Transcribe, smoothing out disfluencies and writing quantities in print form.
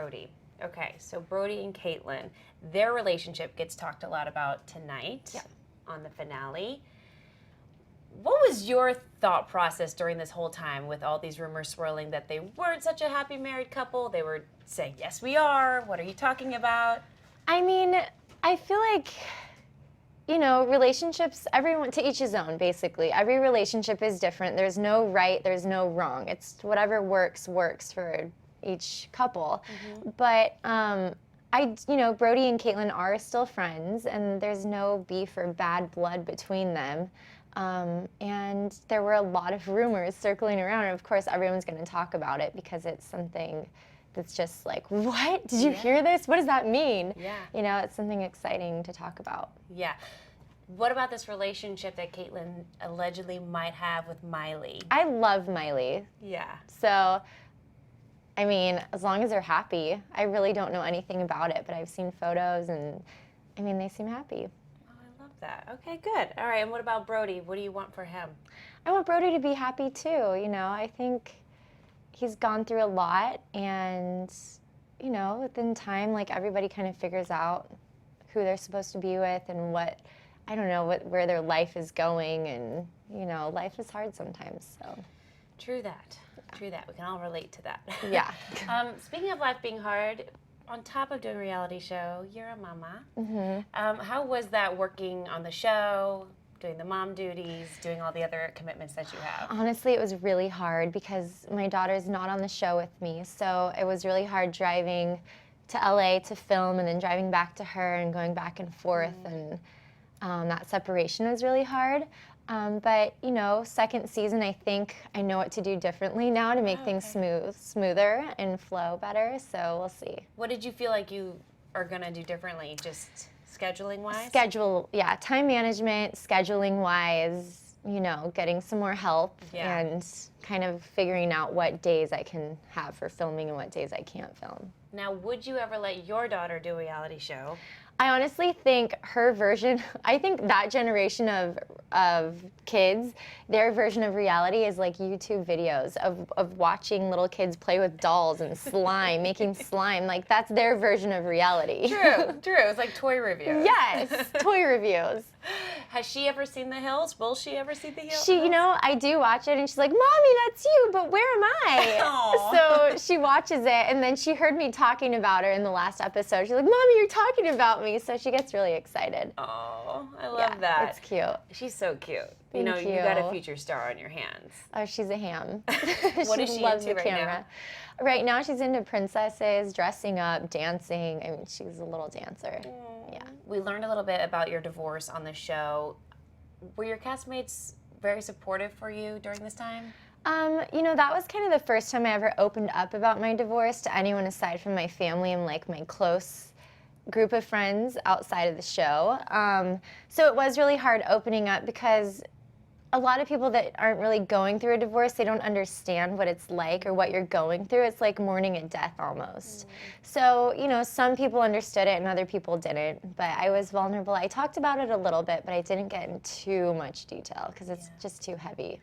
Brody. Okay, so Brody and Kaitlynn, their relationship gets talked a lot about tonight on the finale. What was your thought process during this whole time with all these rumors swirling that they weren't such a happy married couple? They were saying, yes, we are. What are you talking about? I mean, I feel like, you know, relationships, everyone, to each his own, basically. Every relationship is different. There's no right, there's no wrong. It's whatever works for each couple. But you know, Brody and Kaitlynn are still friends, and there's no beef or bad blood between them. And there were a lot of rumors circling around, and of course everyone's going to talk about it because it's something that's just like, what? Did you hear this? What does that mean? Yeah. You know, it's something exciting to talk about. Yeah. What about this relationship that Kaitlynn allegedly might have with Miley? I love Miley. Yeah. So, I mean, as long as they're happy. I really don't know anything about it, but I've seen photos, and I mean, they seem happy. Oh, I love that. Okay, good. All right, and what about Brody? What do you want for him? I want Brody to be happy too, you know. I think he's gone through a lot, and, you know, within time, like, everybody kind of figures out who they're supposed to be with and what, I don't know, where their life is going, and, you know, life is hard sometimes, so. True that. True that. We can all relate to that. Yeah. Speaking of life being hard, on top of doing a reality show, you're a mama. How was that working on the show, doing the mom duties, doing all the other commitments that you have? Honestly, it was really hard because my daughter's not on the show with me, so it was really hard driving to LA to film and then driving back to her and going back and forth, and that separation was really hard. But, you know, second season, I think I know what to do differently now to make things smoother and flow better, so we'll see. What did you feel like you are going to do differently, just scheduling-wise? Time management, scheduling-wise, you know, getting some more help and kind of figuring out what days I can have for filming and what days I can't film. Now, would you ever let your daughter do a reality show? I honestly think her version, I think that generation of kids, their version of reality is like YouTube videos of watching little kids play with dolls and slime, making slime. Like, that's their version of reality. True. It's like toy reviews. Yes, toy reviews. Has she ever seen The Hills? Will she ever see The Hills? You know, I do watch it, and she's like, Mommy, that's you, but where am I? So she watches it, and then she heard me talking about her in the last episode. She's like, Mommy, you're talking about me. So she gets really excited. Oh, I love that. It's cute. She's so cute. Thank you. You got a future star on your hands. Oh, she's a ham. What is she loves into the camera. now? Right now, she's into princesses, dressing up, dancing. I mean, she's a little dancer. Yeah. We learned a little bit about your divorce on the show. Were your castmates very supportive for you during this time? You know, that was kind of the first time I ever opened up about my divorce to anyone aside from my family and, like, my close group of friends outside of the show. So it was really hard opening up because a lot of people that aren't really going through a divorce, they don't understand what it's like or what you're going through. It's like mourning a death almost. So, you know, some people understood it and other people didn't, but I was vulnerable. I talked about it a little bit, but I didn't get in too much detail because it's just too heavy.